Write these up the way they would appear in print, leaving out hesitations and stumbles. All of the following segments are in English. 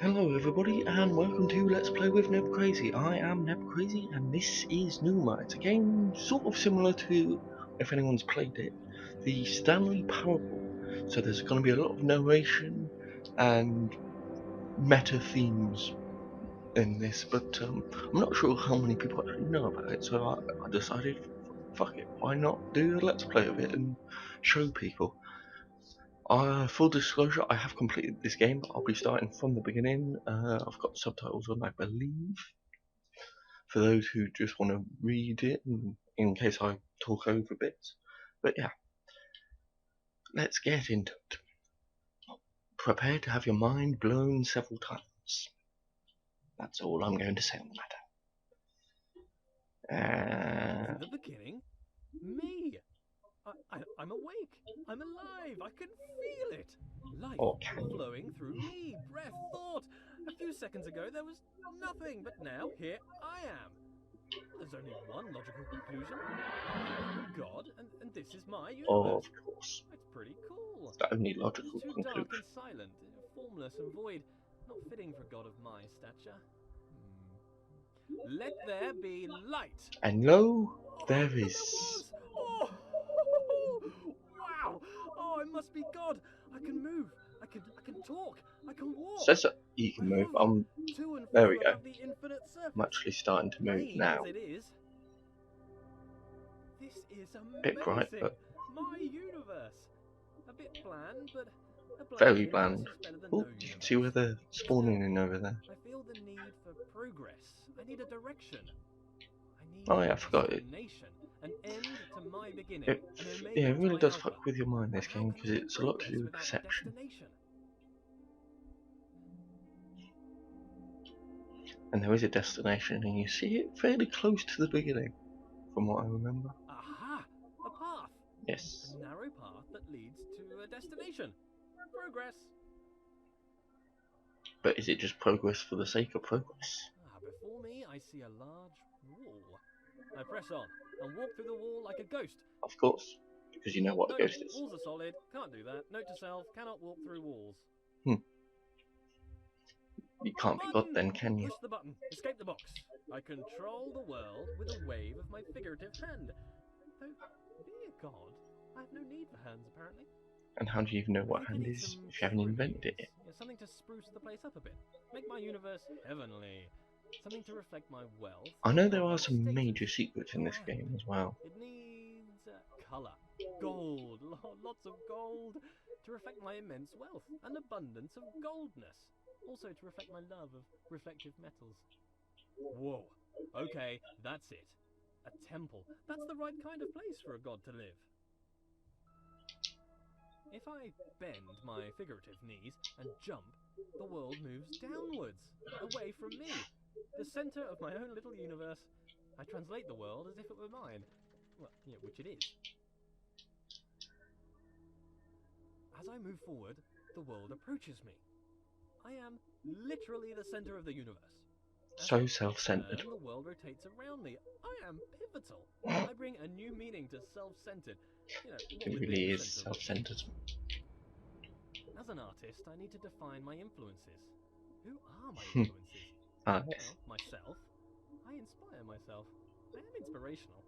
Hello everybody and welcome to Let's Play with Neb Crazy. I am Neb Crazy and this is Pneuma. It's a game sort of similar to, if anyone's played it, the Stanley Parable. So there's going to be a lot of narration and meta themes in this, but I'm not sure how many people actually know about it, so I decided, fuck it, why not do a Let's Play of it and show people. Full disclosure, I have completed this game, but I'll be starting from the beginning. I've got subtitles on, I believe, for those who just want to read it, in case I talk over bits. But yeah, let's get into it. Prepare to have your mind blown several times. That's all I'm going to say on the matter. From the beginning? Me! I'm awake! I'm alive! I can feel it! Life flowing through me! Breath, thought! A few seconds ago there was nothing, but now here I am! There's only one logical conclusion. I'm God, and this is my universe. Of course. It's pretty cool. It's the only logical It's too conclusion. dark and silent, formless and void, not fitting for a God of my stature. Let there be light! And lo, there is. Oh, wow! Oh, I must be God! I can move. I can talk. I can walk. Says that you can move. There we go. I'm actually starting to move now. This is amazing. Bit bright, but my universe. A bit bland, but very bland. Oh, you can see where they're spawning in over there. I feel the need for progress. I need a direction. Oh yeah, I forgot it. An end to my beginning. Yeah, it really does fuck with your mind, this game, because it's a lot to do with perception. And there is a destination, and you see it fairly close to the beginning, from what I remember. Aha! A path! Yes. A narrow path that leads to a destination. Progress! But is it just progress for the sake of progress? Before me, I see a large wall. I press on and walk through the wall like a ghost. Of course, because you know what a ghost is. Walls are solid, can't do that. Note to self, cannot walk through walls. You can't be God then, can you? Push the button, escape the box. I control the world with a wave of my figurative hand. Though, being a god, I have no need for hands, apparently. And how do you even know what hand is if you haven't invented it? Something to spruce the place up a bit. Make my universe heavenly. Something to reflect my wealth. I know there are some major secrets in this game as well. It needs colour. Gold. Lots of gold. To reflect my immense wealth and abundance of goldness. Also to reflect my love of reflective metals. Whoa. Okay, that's it. A temple. That's the right kind of place for a god to live. If I bend my figurative knees and jump, the world moves downwards, away from me. The centre of my own little universe. I translate the world as if it were mine. Well, yeah, which it is. As I move forward, the world approaches me. I am literally the centre of the universe. So self-centered. The world rotates around me. I am pivotal. I bring a new meaning to self-centered. It really is self-centered. As an artist, I need to define my influences. Who are my influences? Yes. Well, myself. I inspire myself. I am inspirational.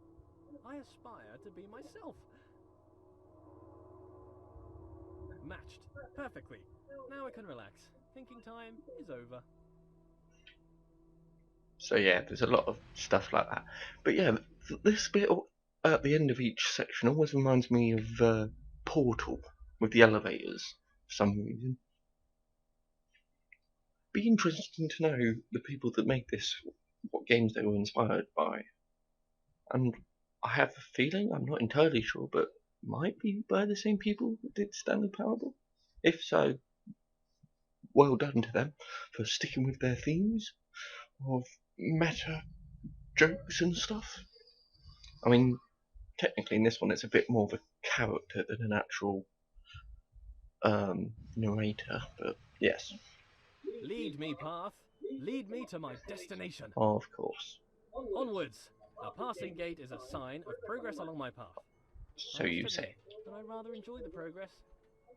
I aspire to be myself. Matched. Perfectly. Now I can relax. Thinking time is over. So yeah, there's a lot of stuff like that. But yeah, this bit at the end of each section always reminds me of Portal with the elevators for some reason. Be interesting to know the people that made this, what games they were inspired by. And I have a feeling, I'm not entirely sure, but might be by the same people that did Stanley Parable. If so, well done to them for sticking with their themes of meta jokes and stuff. I mean, technically in this one it's a bit more of a character than an actual narrator, but yes. Lead me, path. Lead me to my destination. Of course. Onwards. A passing gate is a sign of progress along my path. So you say. but I rather enjoy the progress.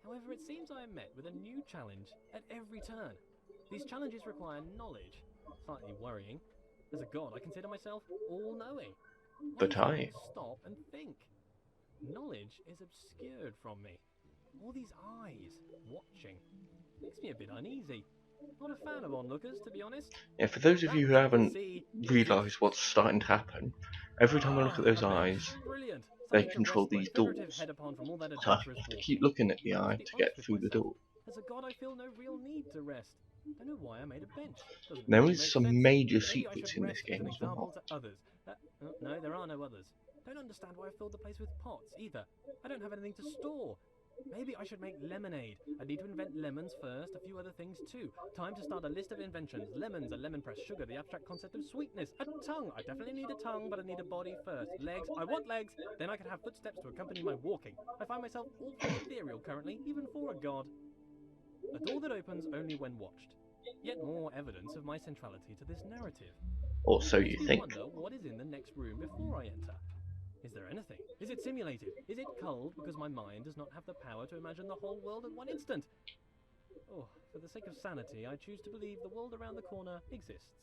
However, it seems I am met with a new challenge at every turn. These challenges require knowledge. Slightly worrying. As a god, I consider myself all-knowing. Why But if I I. can stop and think? Knowledge is obscured from me. All these eyes watching makes me a bit uneasy. Not a fan of onlookers, to be honest. Yeah, for those of That you who which I can haven't see realised exists. what's starting to happen, every time I look at those A bench. eyes, Brilliant. they Something to control rest my these figurative doors. head upon from all that So I adventurous have to keep walking. looking at the I eye must be to get honest with through the myself. door. As a god, I feel no real need to rest. Don't know why I made a bench. Doesn't There really is make some sense. major Maybe I secrets should in this rest as game an as well. example to others. No, there are no others. Don't understand why I filled the place with pots either. I don't have anything to store. Maybe I should make lemonade. I need to invent lemons first, a few other things too. Time to start a list of inventions. Lemons, a lemon press, sugar, the abstract concept of sweetness, a tongue. I definitely need a tongue, but I need a body first. Legs, I want legs. Then I can have footsteps to accompany my walking. I find myself awfully ethereal currently, even for a god. A door that opens only when watched. Yet more evidence of my centrality to this narrative. Or so Makes you me think. wonder what is in the next room before I enter. Is there anything? Is it simulated? Is it cold because my mind does not have the power to imagine the whole world at one instant? Oh, for the sake of sanity, I choose to believe the world around the corner exists.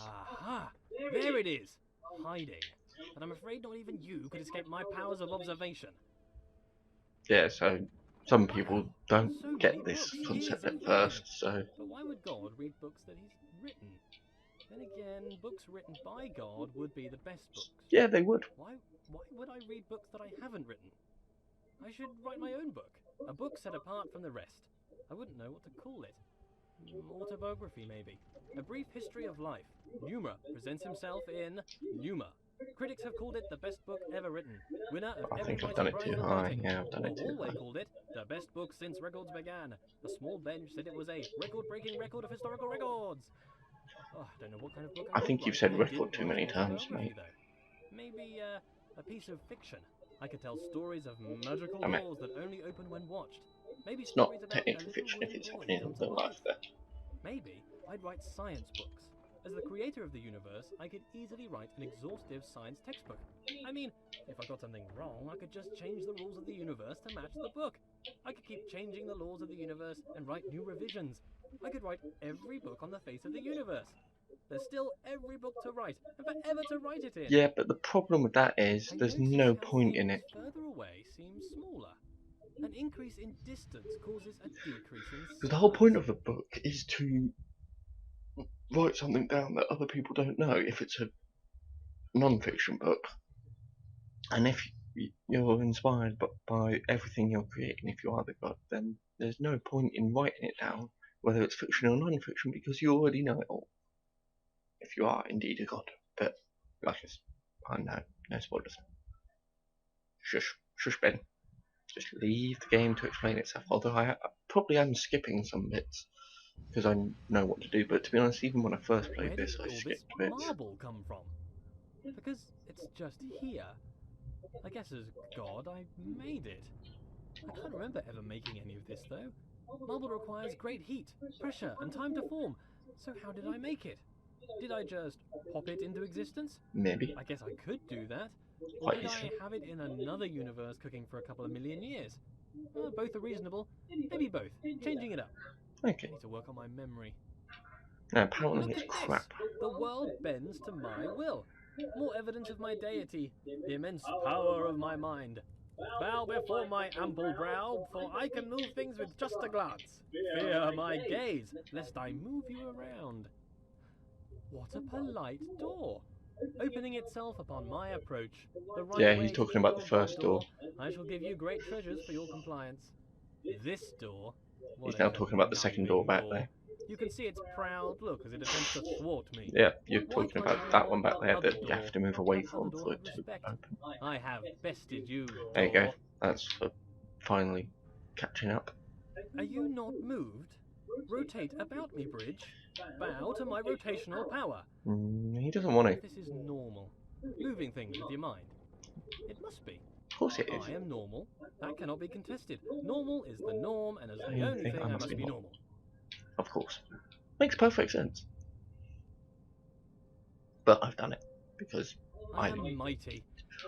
Aha! There it is! Hiding. But I'm afraid not even you could escape my powers of observation. Yeah, so some Wow! people don't So many get this books. He concept is a at thing. first, so But why would God read books that he's written? Then again, books written by God would be the best books. yeah, they would. Why would I read books that I haven't written? I should write my own book. A book set apart from the rest. I wouldn't know what to call it. Autobiography, maybe. A brief history of life. Pneuma presents himself in Pneuma. Critics have called it the best book ever written. Winner of I every think I've writing done it prize too in high. writing. Yeah, I've done The it too Hallway high. called it the best book since records began. A small bench said it was a record-breaking record of historical records. Oh, I don't know what kind of book I I would think you've write said if I record didn't too write many an times, autobiography, mate. though. Maybe a piece of fiction. I could tell stories of magical I mean, doors that only open when watched. Maybe it's not stories about a technically little fiction if wooden it's boy happening who in comes to real life life. there. Maybe I'd write science books. As the creator of the universe, I could easily write an exhaustive science textbook. I mean, if I got something wrong, I could just change the rules of the universe to match the book. I could keep changing the laws of the universe and write new revisions. I could write every book on the face of the universe. There's still every book to write, and forever to write it in. Yeah, but the problem with that is I there's notice no how point in things it. further away seem smaller. An increase in distance causes a decrease in Because the whole point size. of a book is to write something down that other people don't know if it's a non-fiction book. And if you're inspired by everything you're creating, if you are the god, then there's no point in writing it down, whether it's fiction or non-fiction, because you already know it all. If you are indeed a god. But, like I know, no spoilers. Shush, shush, Ben. Just leave the game to explain itself. Although I probably am skipping some bits because I know what to do. But to be honest, even when I first played Where did this, I all this skipped bits. marble come from? Because it's just here. I guess as God, I made it. I can't remember ever making any of this, though. Marble requires great heat, pressure, and time to form. So how did I make it? Did I just pop it into existence? Maybe. I guess I could do that. Or Quite did easily. I have it in another universe cooking for a couple of million years? Both are reasonable. Maybe both. Changing it up. Okay. I need to work on my memory. Now, apparently Look it's at this! crap. The world bends to my will. More evidence of my deity, the immense power of my mind. Bow before my ample brow, for I can move things with just a glance. Fear my gaze, lest I move you around. What a polite door! Opening itself upon my approach. The right Yeah, way he's to talking keep about your the god first door. I shall give you great treasures for your compliance. This door, what He's a now talking about the second door conniving back door. there. You can see its proud look as it attempts to thwart me. Yeah, you're Why talking can't you about that ignore one back the there other that you door? have to move away That other from door for had it to respect. open. I have bested you, There you go. door. That's for finally catching up. Are you not moved? Rotate about me, bridge. Bow to my rotational power. He doesn't want to. This is normal. Moving things with your mind. It must be. Of course it is. I am normal. That cannot be contested. Normal is the norm, and as the You only think thing, I I must must be be normal? normal. Of course. Makes perfect sense. But I've done it. Because I am mighty.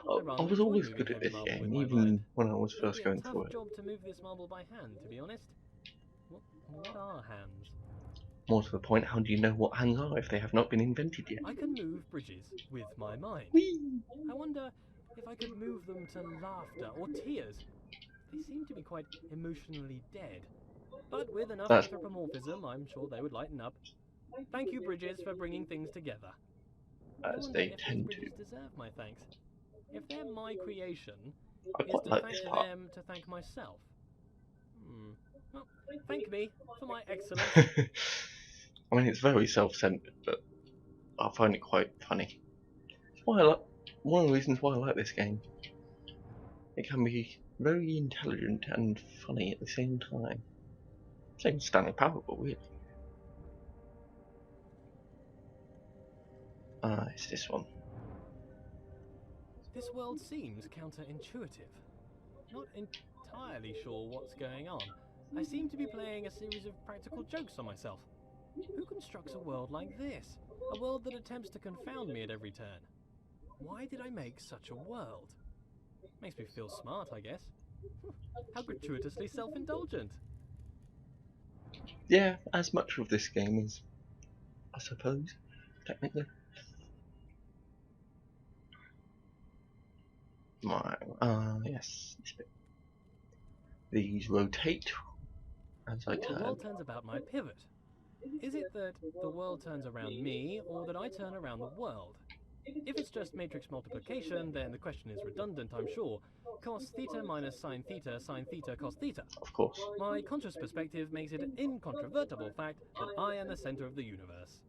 I I rather was enjoy always moving good at heavy this marble with game, my mind. even when I was It'll first be a going tough through it. job to move this marble by hand, to be honest. What are hands? More to the point, how do you know what hands are if they have not been invented yet? I can move bridges with my mind. Whee! I wonder if I could move them to laughter or tears. They seem to be quite emotionally dead. But with enough That's anthropomorphism, I'm sure they would lighten up. Thank you, bridges, for bringing things together. I as wonder they if these tend to. bridges deserve my thanks. If they're my creation, I is quite to like thank this part. them to thank myself? Well, thank me for my excellence. I mean, it's very self-centered, but I find it quite funny. It's why I like, one of the reasons why I like this game. It can be very intelligent and funny at the same time. Same as Stanley Parable, really. It's this one. This world seems counterintuitive. Not entirely sure what's going on. I seem to be playing a series of practical jokes on myself. Who constructs a world like this? A world that attempts to confound me at every turn. Why did I make such a world? Makes me feel smart, I guess. How gratuitously self-indulgent. Yeah, as much of this game is, I suppose, technically. Right, yes, this bit. These rotate as I The turn. world turns about my pivot. Is it that the world turns around me, or that I turn around the world? If it's just matrix multiplication, then the question is redundant, I'm sure. Cos theta minus sine theta cos theta. Of course. My conscious perspective makes it an incontrovertible fact that I am the center of the universe.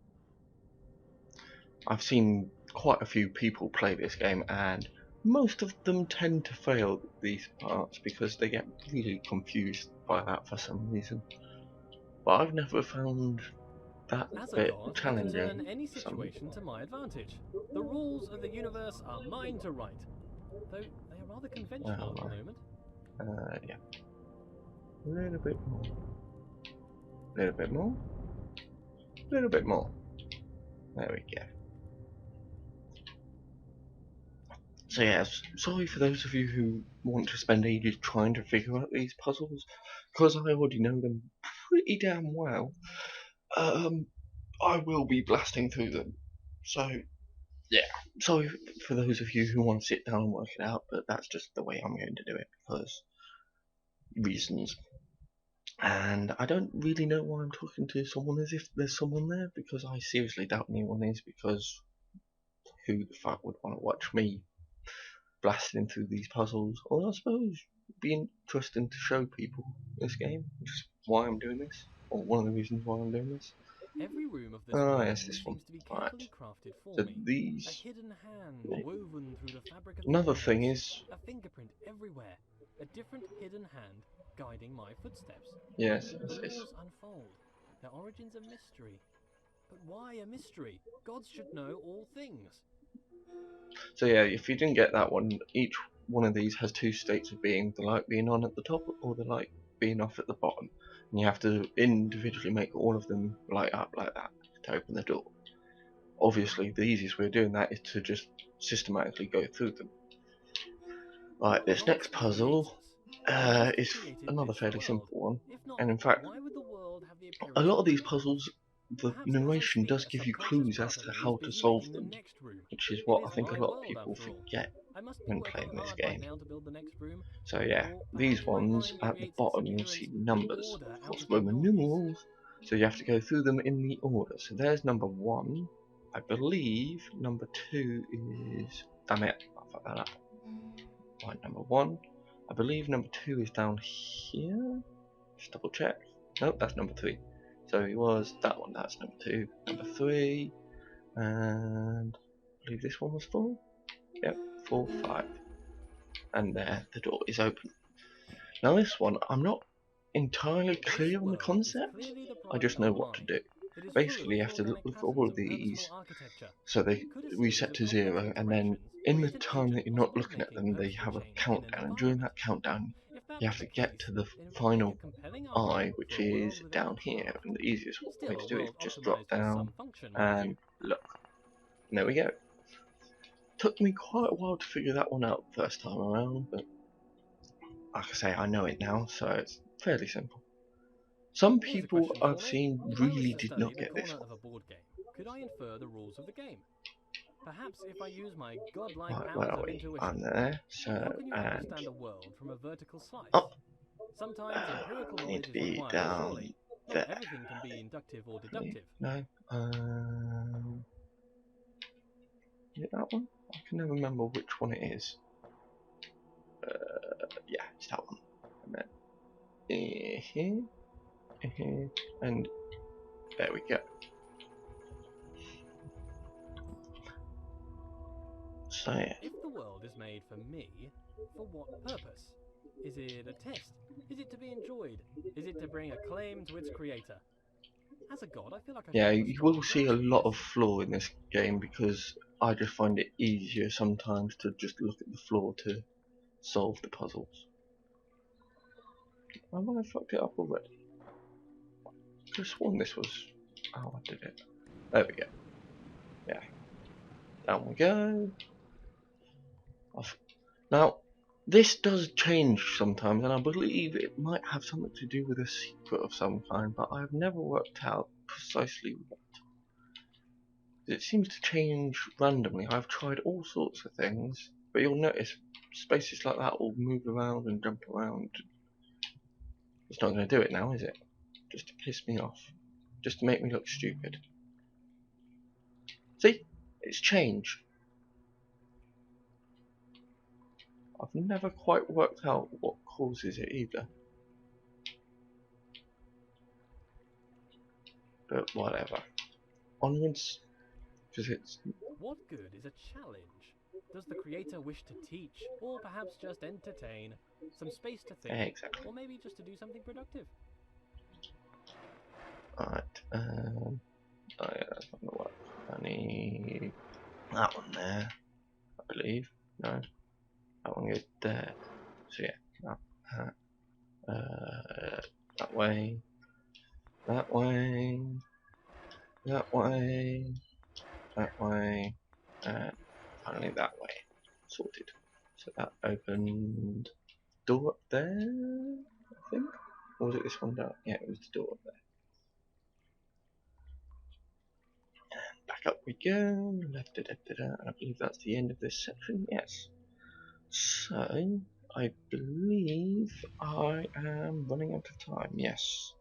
I've seen quite a few people play this game, and most of them tend to fail these parts because they get really confused by that for some reason. But I've never found that As a bit god, I can challenging turn any for some reason. situation to my advantage. The rules of the universe are mine to write, though they are rather conventional at the moment. Yeah. A little bit more. A little bit more. A little bit more. There we go. So yeah, sorry for those of you who want to spend ages trying to figure out these puzzles, because I already know them pretty damn well. I will be blasting through them. So yeah, sorry for those of you who want to sit down and work it out, but that's just the way I'm going to do it because reasons. And I don't really know why I'm talking to someone as if there's someone there, because I seriously doubt anyone is, because who the fuck would want to watch me blasting through these puzzles? Or I suppose it'd be interesting to show people this game, just why I'm doing this, or one of the reasons why I'm doing this. Every room of this Ah, world yes, this one. seems to be Right. carefully crafted for So me. A these. hidden hand woven through the fabric of the Another universe. thing is. A fingerprint everywhere. A different hidden hand guiding my footsteps. Yes, The yes. laws unfold. Their origins a mystery. But why a mystery? Gods should know all things. So yeah, if you didn't get that one, each one of these has two states of being: the light being on at the top or the light being off at the bottom. And you have to individually make all of them light up like that to open the door. Obviously, the easiest way of doing that is to just systematically go through them. Right, this next puzzle is another fairly simple one. And in fact, Why would the world have the a appearance lot of of these chaos? puzzles, the Perhaps as I narration speak, does a give you subconscious clues part as of to me is how to busy solve making the them, next room. which is It what is I think my a lot of world, people after all. forget I must be when working playing this hard right game. now to build the next room. So yeah, Or these perhaps my ones mind at the creates its bottom you'll appearance see in numbers, order of out course of the Roman noise. numerals, so you have to go through them in the order. So there's number 1. I believe number 2 is... Damn it, I fucked that up. Right, number 1. I believe number 2 is down here. Just double check. Nope, that's number 3. So it was that one, that's number 2. Number 3, and I believe this one was 4. Yep, 4, 5. And there, the door is open. Now this one, I'm not entirely This clear on the world is concept. clearly the I product just of know what to mind. do. It is full Basically, of you have to organic look for all patterns of and purposeful these, architecture. so they Could a series reset of to complex 0, and then interactions in the create an time that engine you're not possible of looking at making them, they purposeful have a change in an countdown, and during environment? that countdown, If that you were have the to get case, to the then it would make a final compelling eye, argument which for a world is without down here, craft. and the easiest way Still, a to do it is world just drop optimized for down some function, mind you. and look. And there we go. Took me quite a while to figure that one out the first time around, but like I say, I know it now, so it's fairly simple. Some Here's a people question I've for me. seen If I was really to did study not the get this corner one. of a board game, could I infer the rules of the game? Perhaps if I use my godlike Right, where powers are of we? I'm intuition. there, so, How can you and understand a world from a vertical slice? up. Sometimes empirical I need knowledge to is be required, down surely. Not there. everything can be inductive or deductive. No, is it that one? I can never remember which one it is. Yeah, it's that one. And then here, and there we go. So yeah. If the world is made for me, for what purpose? Is it a test? Is it to be enjoyed? Is it to bring acclaim to its creator? As a god, I feel like I should Yeah, have a you will strong see a grasp of lot this. of flaw in this game because I just find it easier sometimes to just look at the floor to solve the puzzles. I might have fucked it up already. I could have sworn this was. Oh, I did it. There we go. Yeah. Down we go. Now, this does change sometimes, and I believe it might have something to do with a secret of some kind, but I've never worked out precisely what. It seems to change randomly. I've tried all sorts of things, but you'll notice spaces like that will move around and jump around. It's not going to do it now, is it? Just to piss me off. Just to make me look stupid. See? It's changed. I've never quite worked out what causes it either. But whatever. Onwards, because it's... What good is a challenge? Does the creator wish to teach, or perhaps just entertain? Some space to think, exactly. or maybe just to do something productive? Alright, oh yeah, that's not gonna work. I need that one there, I believe. No, that one goes there. So yeah, that way, that way, that way, that way, and finally that way. Sorted. So that opened door up there, I think? Or was it this one down? Yeah, it was the door up there. Back up we go, left it, and I believe that's the end of this section, yes. So, I believe I am running out of time, yes.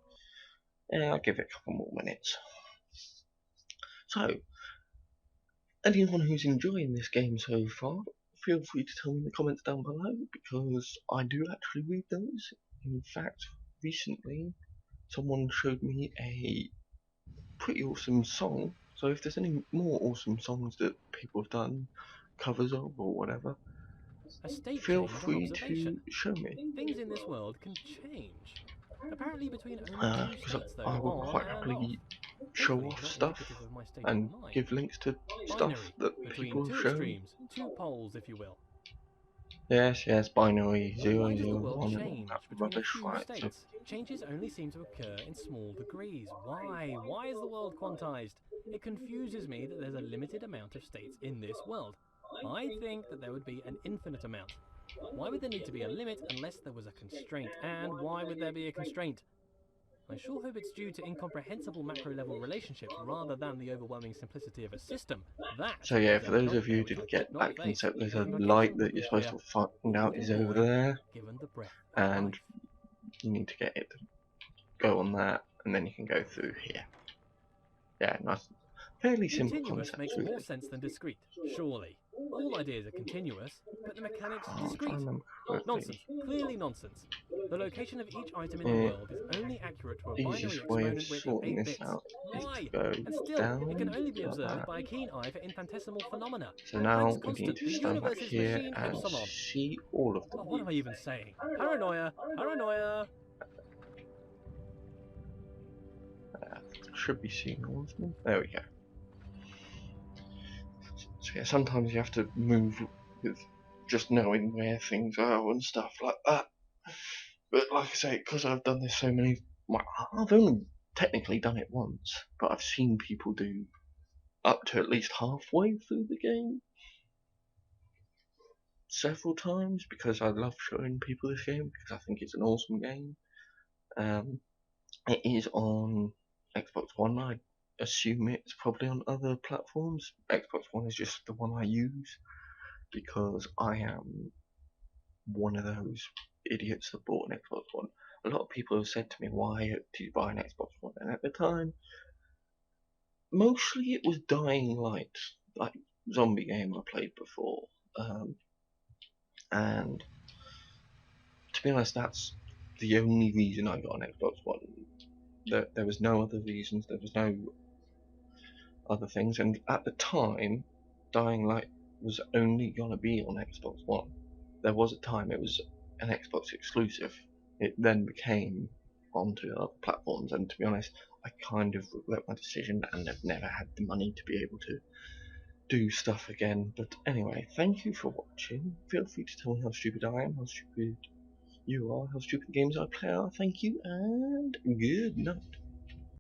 Yeah, I'll give it a couple more minutes. So, anyone who's enjoying this game so far, feel free to tell me in the comments down below, because I do actually read those. In fact, recently, someone showed me a pretty awesome song, so if there's any more awesome songs that people have done, covers of or whatever, A state feel change on free to observation. show me. Things in this world can change. Apparently between only two Because states I though, will on quite and off. happily show Hopefully off not stuff indicative of my state of and mind. give links to stuff Binary, that between people have two shown. extremes, two poles if you will. Yes, binary, Why does the world 001 and all that change between a rubbish, few right? So, states? Changes only seem to occur in small degrees. Why? Why is the world quantized? It confuses me that there's a limited amount of states in this world. I think that there would be an infinite amount. Why would there need to be a limit unless there was a constraint? And why would there be a constraint? I sure hope it's due to incomprehensible macro-level relationships rather than the overwhelming simplicity of a system. That so yeah, is for a those of you nightmare who which I didn't could get not that face. concept, there's The a light implication that would you're be supposed clear. to find A out living is over boy there, given the breath of and life. you need to get it to go on that, and then you can go through here. Yeah, nice, fairly simple Continuous concept, makes more really. sense than discrete, surely. All ideas are continuous, but the mechanics If I discrete. remember correctly, Nonsense. Clearly nonsense. The location of each item in the the world is only accurate to a binary easiest way of exponent width of sorting 8 this bits. out is to Why? go And still, it can down only be like observed that. by a keen eye for infinitesimal phenomena. So now Planck's we need constant. to The stand back universe is here machine and epsilon. see all of them. Oh, what am I even saying? Paranoia! Paranoia! Should be seeing all of them. There we go. So yeah, sometimes you have to move with just knowing where things are and stuff like that. But like I say, because I've done this so many, well, I've only technically done it once, but I've seen people do up to at least halfway through the game. several times because I love showing people this game because I think it's an awesome game. It is on Xbox One. I assume it's probably on other platforms. Xbox One is just the one I use because I am one of those idiots that bought an Xbox One. A lot of people have said to me, "Why did you buy an Xbox One?" And at the time, mostly it was Dying Light, like zombie game I played before. And to be honest, that's the only reason I got an Xbox One. There was no other reasons. There was no other things. And at the time, Dying Light was only gonna be on Xbox One. There was a time it was an Xbox exclusive. It then became onto other platforms. And to be honest, I kind of regret my decision, and I've never had the money to be able to do stuff again. But anyway, thank you for watching. Feel free to tell me how stupid I am, how stupid you are, how stupid games I play are. Thank you, and good night.